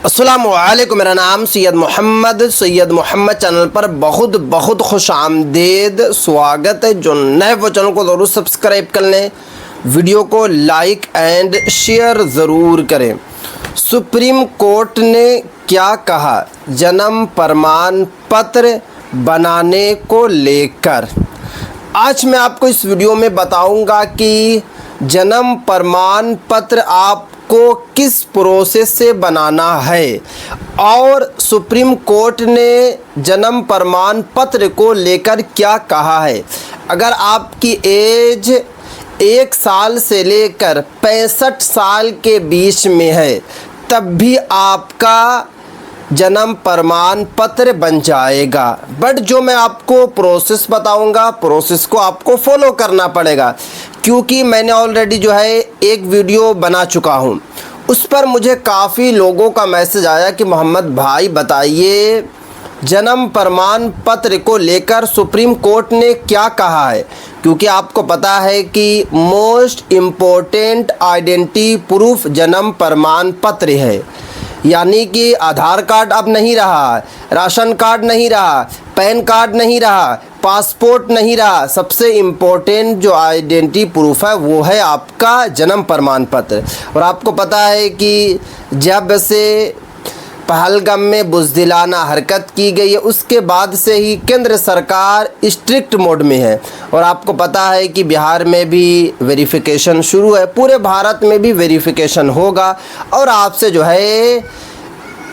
अस्सलामुअलैकुम। मेरा नाम सैयद मोहम्मद चैनल पर बहुत बहुत खुश आमदेद स्वागत है। जो नए वो चैनल को ज़रूर सब्सक्राइब कर लें, वीडियो को लाइक एंड शेयर ज़रूर करें। सुप्रीम कोर्ट ने क्या कहा जन्म प्रमाण पत्र बनाने को लेकर? आज मैं आपको इस वीडियो में बताऊंगा कि जन्म प्रमाण पत्र आपको किस प्रोसेस से बनाना है और सुप्रीम कोर्ट ने जन्म प्रमाण पत्र को लेकर क्या कहा है। अगर आपकी एज 1 साल से लेकर 65 साल के बीच में है तब भी आपका जन्म प्रमाण पत्र बन जाएगा। बट जो मैं आपको प्रोसेस बताऊंगा, प्रोसेस को आपको फॉलो करना पड़ेगा, क्योंकि मैंने ऑलरेडी जो है एक वीडियो बना चुका हूं। उस पर मुझे काफ़ी लोगों का मैसेज आया कि मोहम्मद भाई बताइए जन्म प्रमाण पत्र को लेकर सुप्रीम कोर्ट ने क्या कहा है, क्योंकि आपको पता है कि मोस्ट इम्पोर्टेंट आइडेंटिटी प्रूफ जन्म प्रमाण पत्र है। यानी कि आधार कार्ड अब नहीं रहा, राशन कार्ड नहीं रहा, पैन कार्ड नहीं रहा, पासपोर्ट नहीं रहा। सबसे इम्पोर्टेंट जो आइडेंटिटी प्रूफ है वो है आपका जन्म प्रमाण पत्र। और आपको पता है कि जब से पहलगाम में बुज़दिलाना हरकत की गई है उसके बाद से ही केंद्र सरकार स्ट्रिक्ट मोड में है। और आपको पता है कि बिहार में भी वेरिफिकेशन शुरू है, पूरे भारत में भी वेरिफिकेशन होगा और आपसे जो है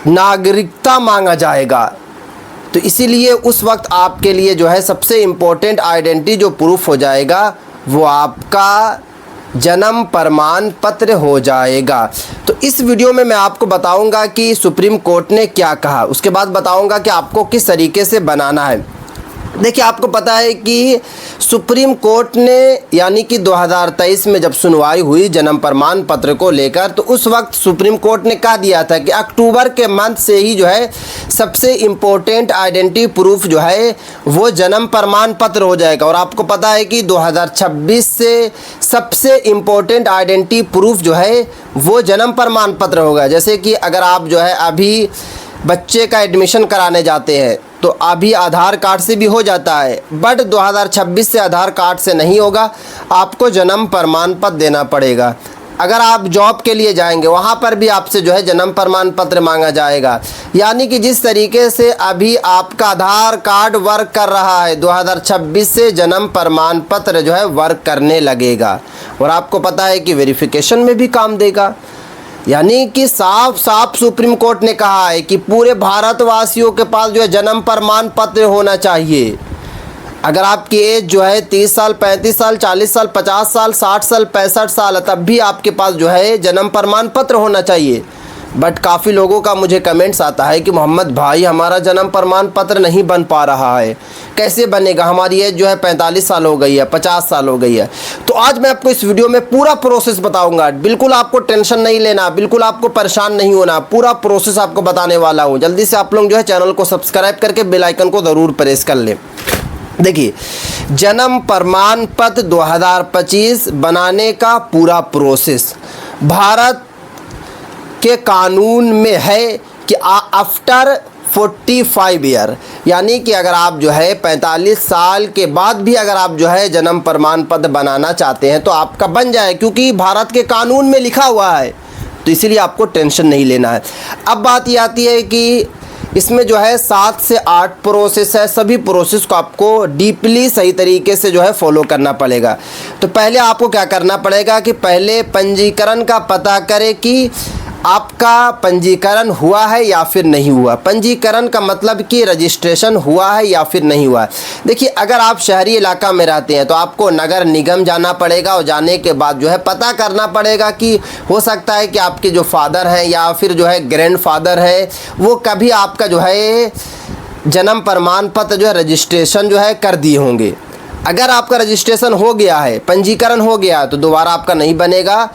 नागरिकता मांगा जाएगा। तो इसीलिए उस वक्त आपके लिए जो है सबसे इम्पोर्टेंट आइडेंटिटी जो प्रूफ हो जाएगा वो आपका जन्म प्रमाण पत्र हो जाएगा। तो इस वीडियो में मैं आपको बताऊंगा कि सुप्रीम कोर्ट ने क्या कहा, उसके बाद बताऊंगा कि आपको किस तरीके से बनाना है। देखिए, आपको पता है कि सुप्रीम कोर्ट ने यानी कि 2023 में जब सुनवाई हुई जन्म प्रमाण पत्र को लेकर, तो उस वक्त सुप्रीम कोर्ट ने कहा दिया था कि अक्टूबर के मंथ से ही जो है सबसे इम्पोर्टेंट आइडेंटिटी प्रूफ जो है वो जन्म प्रमाण पत्र हो जाएगा। और आपको पता है कि 2026 से सबसे इम्पोर्टेंट आइडेंटिटी प्रूफ जो है वो जन्म प्रमाण पत्र होगा। जैसे कि अगर आप जो है अभी बच्चे का एडमिशन कराने जाते हैं तो अभी आधार कार्ड से भी हो जाता है, बट 2026 से आधार कार्ड से नहीं होगा, आपको जन्म प्रमाण पत्र देना पड़ेगा। अगर आप जॉब के लिए जाएंगे वहाँ पर भी आपसे जो है जन्म प्रमाण पत्र मांगा जाएगा। यानी कि जिस तरीके से अभी आपका आधार कार्ड वर्क कर रहा है, 2026 से जन्म प्रमाण पत्र जो है वर्क करने लगेगा। और आपको पता है कि वेरिफिकेशन में भी काम देगा। यानी कि साफ साफ सुप्रीम कोर्ट ने कहा है कि पूरे भारतवासियों के पास जो है जन्म प्रमाण पत्र होना चाहिए। अगर आपकी एज जो है 30 साल, 35 साल, 40 साल, 50 साल, 60 साल, 65 साल है तब भी आपके पास जो है जन्म प्रमाण पत्र होना चाहिए। बट काफ़ी लोगों का मुझे कमेंट्स आता है कि मोहम्मद भाई हमारा जन्म प्रमाण पत्र नहीं बन पा रहा है, कैसे बनेगा, हमारी एज जो है 45 साल हो गई है, 50 साल हो गई है। तो आज मैं आपको इस वीडियो में पूरा प्रोसेस बताऊंगा। बिल्कुल आपको टेंशन नहीं लेना, बिल्कुल आपको परेशान नहीं होना, पूरा प्रोसेस आपको बताने वाला हूँ। जल्दी से आप लोग जो है चैनल को सब्सक्राइब करके बेल आइकन को ज़रूर प्रेस कर लें। देखिए, जन्म प्रमाण पत्र 2025 बनाने का पूरा प्रोसेस भारत के कानून में है कि आफ्टर 45 ईयर, यानी कि अगर आप जो है 45 साल के बाद भी अगर आप जो है जन्म प्रमाण पत्र बनाना चाहते हैं तो आपका बन जाए, क्योंकि भारत के कानून में लिखा हुआ है। तो इसीलिए आपको टेंशन नहीं लेना है। अब बात ये आती है कि इसमें जो है 7 से 8 प्रोसेस है। सभी प्रोसेस को आपको डीपली सही तरीके से जो है फॉलो करना पड़ेगा। तो पहले आपको क्या करना पड़ेगा कि पहले पंजीकरण का पता करें कि आपका पंजीकरण हुआ है या फिर नहीं हुआ। पंजीकरण का मतलब कि रजिस्ट्रेशन हुआ है या फिर नहीं हुआ। देखिए, अगर आप शहरी इलाका में रहते हैं तो आपको नगर निगम जाना पड़ेगा और जाने के बाद जो है पता करना पड़ेगा कि हो सकता है कि आपके जो फादर हैं या फिर जो है ग्रैंडफादर है वो कभी आपका जो है जन्म प्रमाण पत्र जो है रजिस्ट्रेशन जो है कर दिए होंगे। अगर आपका रजिस्ट्रेशन हो गया है, पंजीकरण हो गया तो दोबारा आपका नहीं बनेगा।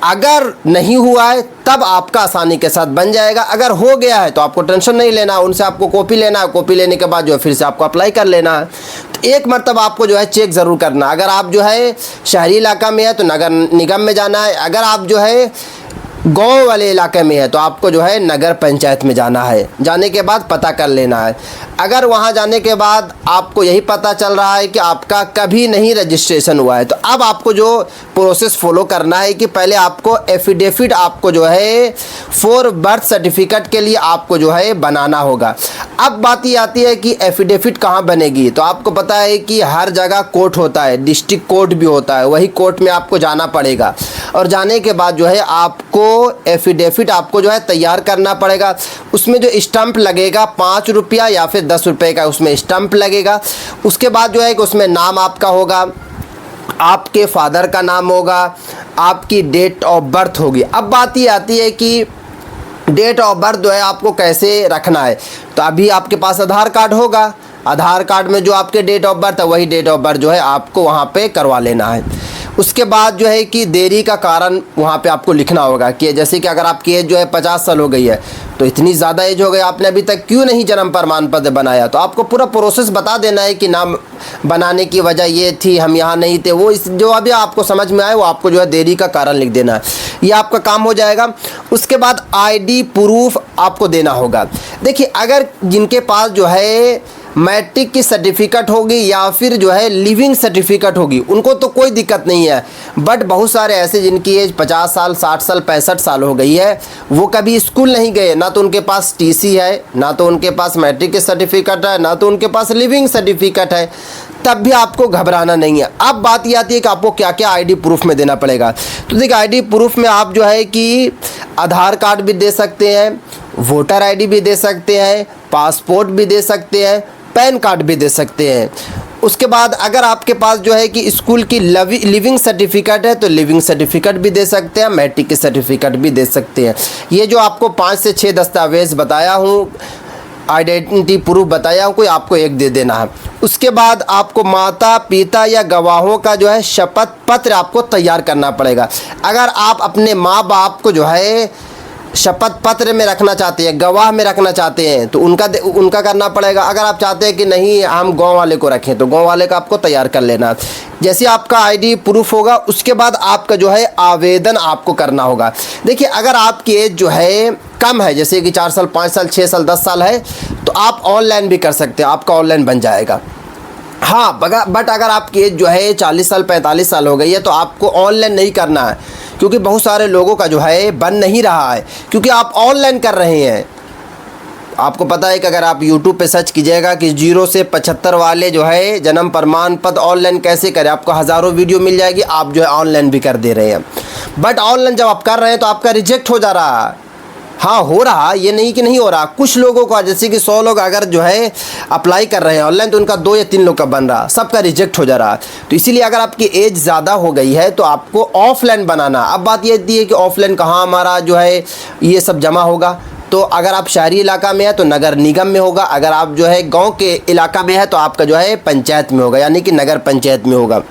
अगर नहीं हुआ है तब आपका आसानी के साथ बन जाएगा। अगर हो गया है तो आपको टेंशन नहीं लेना, उनसे आपको कॉपी लेना है, कॉपी लेने के बाद जो है फिर से आपको अप्लाई कर लेना है। तो एक मरतब आपको जो है चेक ज़रूर करना। अगर आप जो है शहरी इलाका में है तो नगर निगम में जाना है। अगर आप जो है गांव वाले इलाके में है तो आपको जो है नगर पंचायत में जाना है। जाने के बाद पता कर लेना है। अगर वहां जाने के बाद आपको यही पता चल रहा है कि आपका कभी नहीं रजिस्ट्रेशन हुआ है, तो अब आपको जो प्रोसेस फॉलो करना है कि पहले आपको एफिडेविट आपको जो है फॉर बर्थ सर्टिफिकेट के लिए आपको जो है बनाना होगा। अब बात ये आती है कि एफिडेविट कहाँ बनेगी, तो आपको पता है कि हर जगह कोर्ट होता है, डिस्ट्रिक्ट कोर्ट भी होता है, वही कोर्ट में आपको जाना पड़ेगा। और जाने के बाद जो है आपको एफिडेविट आपको जो है तैयार करना पड़ेगा। उसमें जो स्टंप लगेगा 5 रुपया या फिर 10 रुपये का उसमें स्टंप लगेगा। उसके बाद जो है कि उसमें नाम आपका होगा, आपके फादर का नाम होगा, आपकी डेट ऑफ बर्थ होगी। अब बात ये आती है कि डेट ऑफ बर्थ जो है आपको कैसे रखना है, तो अभी आपके पास आधार कार्ड होगा, आधार कार्ड में जो आपके डेट ऑफ बर्थ है वही डेट ऑफ बर्थ जो है आपको वहाँ पे करवा लेना है। उसके बाद जो है कि देरी का कारण वहाँ पे आपको लिखना होगा कि जैसे कि अगर आपकी एज जो है 50 साल हो गई है, तो इतनी ज़्यादा एज हो गई, आपने अभी तक क्यों नहीं जन्म प्रमाण पत्र बनाया, तो आपको पूरा प्रोसेस बता देना है कि नाम बनाने की वजह ये थी, हम यहाँ नहीं थे, वो इस जो अभी आपको समझ में आए वो आपको जो है देरी का कारण लिख देना है। ये आपका काम हो जाएगा। उसके बाद ID प्रूफ आपको देना होगा। देखिए, अगर जिनके पास जो है मैट्रिक की सर्टिफिकेट होगी या फिर जो है लिविंग सर्टिफिकेट होगी उनको तो कोई दिक्कत नहीं है, बट बहुत सारे ऐसे जिनकी एज 50 साल 60 साल 65 साल हो गई है, वो कभी स्कूल नहीं गए, ना तो उनके पास TC है, ना तो उनके पास मैट्रिक की सर्टिफिकेट है, ना तो उनके पास लिविंग सर्टिफिकेट है, तब भी आपको घबराना नहीं है। अब बात ये आती है कि आपको क्या क्या ID प्रूफ में देना पड़ेगा। तो देखिए, ID प्रूफ में आप जो है कि आधार कार्ड भी दे सकते हैं, वोटर ID भी दे सकते हैं, पासपोर्ट भी दे सकते हैं, पैन कार्ड भी दे सकते हैं। उसके बाद अगर आपके पास जो है कि स्कूल की लिविंग सर्टिफिकेट है तो लिविंग सर्टिफिकेट भी दे सकते हैं, मैट्रिक की सर्टिफिकेट भी दे सकते हैं। ये जो आपको 5 से 6 दस्तावेज़ बताया हूँ, आइडेंटिटी प्रूफ बताया हूँ, कोई आपको एक दे देना है। उसके बाद आपको माता पिता या गवाहों का जो है शपथ पत्र आपको तैयार करना पड़ेगा। अगर आप अपने माँ बाप को जो है शपथ पत्र में रखना चाहते हैं, गवाह में रखना चाहते हैं, तो उनका करना पड़ेगा। अगर आप चाहते हैं कि नहीं हम गांव वाले को रखें, तो गांव वाले का आपको तैयार कर लेना। जैसे आपका ID प्रूफ होगा, उसके बाद आपका जो है आवेदन आपको करना होगा। देखिए, अगर आपकी एज जो है कम है, जैसे कि 4 साल 5 साल 6 साल 10 साल है, तो आप ऑनलाइन भी कर सकते हैं, आपका ऑनलाइन बन जाएगा। हाँ, बट अगर आपकी एज जो है 40 साल 45 साल हो गई है, तो आपको ऑनलाइन नहीं करना है, क्योंकि बहुत सारे लोगों का जो है बन नहीं रहा है, क्योंकि आप ऑनलाइन कर रहे हैं। आपको पता है कि अगर आप YouTube पे सर्च कीजिएगा कि 0 से 75 वाले जो है जन्म प्रमाण पत्र ऑनलाइन कैसे करें, आपको हज़ारों वीडियो मिल जाएगी, आप जो है ऑनलाइन भी कर दे रहे हैं। बट ऑनलाइन जब आप कर रहे हैं तो आपका रिजेक्ट हो जा रहा है। हाँ, हो रहा, ये नहीं कि नहीं हो रहा। कुछ लोगों का, जैसे कि 100 लोग अगर जो है अप्लाई कर रहे हैं ऑनलाइन, तो उनका 2 या 3 लोग का बन रहा, सबका रिजेक्ट हो जा रहा। तो इसीलिए अगर आपकी एज ज़्यादा हो गई है तो आपको ऑफलाइन बनाना। अब बात ये है कि ऑफलाइन कहाँ हमारा जो है ये सब जमा होगा, तो अगर आप शहरी इलाका में है तो नगर निगम में होगा, अगर आप जो है गाँव के इलाका में है तो आपका जो है पंचायत में होगा, यानी कि नगर पंचायत में होगा।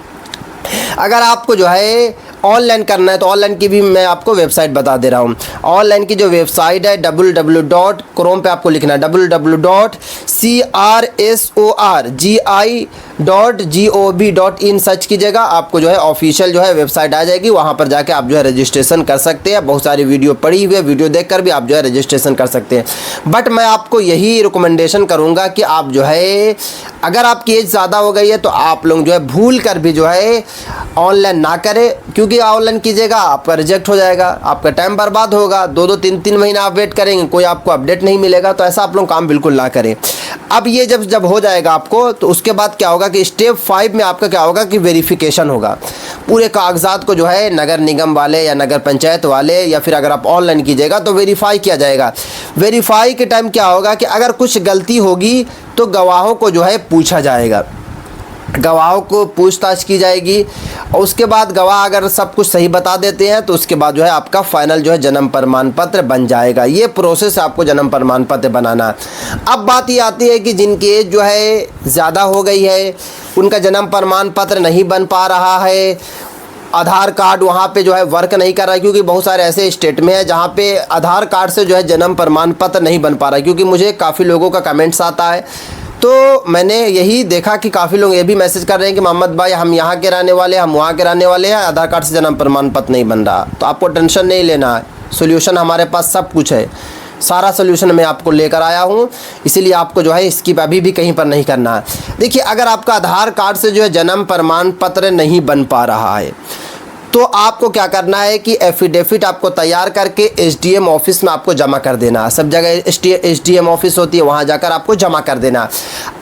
अगर आपको जो है ऑनलाइन करना है तो ऑनलाइन की भी मैं आपको वेबसाइट बता दे रहा हूँ। ऑनलाइन की जो वेबसाइट है क्रोम पे आपको लिखना है www.crsorgi.gov.in सर्च कीजिएगा, आपको जो है ऑफिशियल जो है वेबसाइट आ जाएगी। वहाँ पर जाके आप जो है रजिस्ट्रेशन कर सकते हैं। बहुत सारी वीडियो पड़ी हुई है, वीडियो देखकर भी आप जो है रजिस्ट्रेशन कर सकते हैं। बट मैं आपको यही रिकमेंडेशन करूँगा कि आप जो है अगर आपकी एज ज़्यादा हो गई है तो आप लोग जो है भूल कर भी जो है ऑनलाइन ना करें, क्योंकि ऑनलाइन कीजिएगा आपका रिजेक्ट हो जाएगा, आपका टाइम बर्बाद होगा। 2-2 3-3 महीना आप वेट करेंगे, कोई आपको अपडेट नहीं मिलेगा। तो ऐसा आप लोग काम बिल्कुल ना करें। अब ये जब हो जाएगा आपको, तो उसके बाद क्या होगा कि स्टेप 5 में आपका क्या होगा कि वेरिफिकेशन होगा। पूरे कागजात को जो है नगर निगम वाले या नगर पंचायत वाले, या फिर अगर आप ऑनलाइन कीजिएगा तो वेरीफाई किया जाएगा। वेरीफाई के टाइम क्या होगा कि अगर कुछ गलती होगी तो गवाहों को जो है पूछा जाएगा, गवाहों को पूछताछ की जाएगी। और उसके बाद गवाह अगर सब कुछ सही बता देते हैं तो उसके बाद जो है आपका फाइनल जो है जन्म प्रमाण पत्र बन जाएगा। ये प्रोसेस है आपको जन्म प्रमाण पत्र बनाना। अब बात ये आती है कि जिनकी एज जो है ज़्यादा हो गई है, उनका जन्म प्रमाण पत्र नहीं बन पा रहा है, आधार कार्ड वहाँ पे जो है वर्क नहीं कर रहा है, क्योंकि बहुत सारे ऐसे स्टेट में है जहाँ पे आधार कार्ड से जो है जन्म प्रमाण पत्र नहीं बन पा रहा है। क्योंकि मुझे काफ़ी लोगों का कमेंट्स आता है तो मैंने यही देखा कि काफ़ी लोग ये भी मैसेज कर रहे हैं कि मोहम्मद भाई हम यहाँ के रहने वाले हैं, हम वहाँ के रहने वाले हैं, आधार कार्ड से जन्म प्रमाण पत्र नहीं बन रहा। तो आपको टेंशन नहीं लेना है, सोल्यूशन हमारे पास सब कुछ है, सारा सोल्यूशन मैं आपको लेकर आया हूँ। इसीलिए आपको जो है स्किप अभी भी कहीं पर नहीं करना है। देखिए, अगर आपका आधार कार्ड से जो है जन्म प्रमाण पत्र नहीं बन पा रहा है तो आपको क्या करना है कि एफिडेविट आपको तैयार करके एसडीएम ऑफिस में आपको जमा कर देना। सब जगह एसडीएम ऑफिस होती है, वहाँ जाकर आपको जमा कर देना।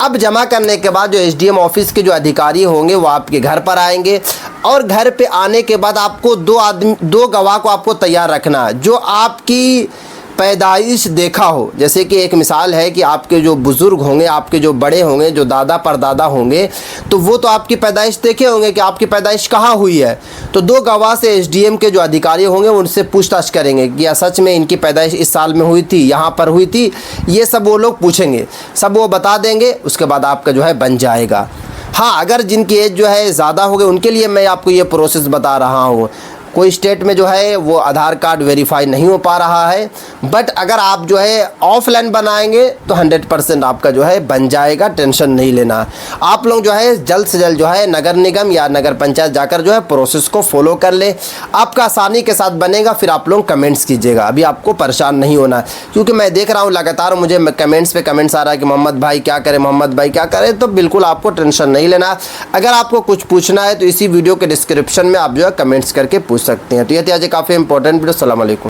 अब जमा करने के बाद जो एसडीएम ऑफिस के जो अधिकारी होंगे वो आपके घर पर आएंगे, और घर पे आने के बाद आपको दो गवाह को आपको तैयार रखना है जो आपकी पैदाइश देखा हो। जैसे कि एक मिसाल है कि आपके जो बुज़ुर्ग होंगे, आपके जो बड़े होंगे, जो दादा परदादा होंगे, तो वो तो आपकी पैदाइश देखे होंगे कि आपकी पैदाइश कहाँ हुई है। तो दो गवाह से एसडीएम के जो अधिकारी होंगे उनसे पूछताछ करेंगे कि या सच में इनकी पैदाइश इस साल में हुई थी, यहाँ पर हुई थी, ये सब वो लोग पूछेंगे, सब वो बता देंगे। उसके बाद आपका जो है बन जाएगा। हाँ, अगर जिनकी एज जो है ज़्यादा हो गई उनके लिए मैं आपको ये प्रोसेस बता रहा हूँ। कोई स्टेट में जो है वो आधार कार्ड वेरीफाई नहीं हो पा रहा है, बट अगर आप जो है ऑफलाइन बनाएंगे तो 100% आपका जो है बन जाएगा, टेंशन नहीं लेना। आप लोग जो है जल्द से जल्द जो है नगर निगम या नगर पंचायत जाकर जो है प्रोसेस को फॉलो कर ले, आपका आसानी के साथ बनेगा। फिर आप लोग कमेंट्स कीजिएगा, अभी आपको परेशान नहीं होना, क्योंकि मैं देख रहा हूँ लगातार मुझे कमेंट्स पे कमेंट्स आ रहा है कि मोहम्मद भाई क्या करें, मोहम्मद भाई क्या करें। तो बिल्कुल आपको टेंशन नहीं लेना। अगर आपको कुछ पूछना है तो इसी वीडियो के डिस्क्रिप्शन में आप जो है कमेंट्स करके पूछ सकते हैं। तो ये थी आज काफ़ी इंपॉर्टेंट वीडियो। अस्सलाम वालेकुम।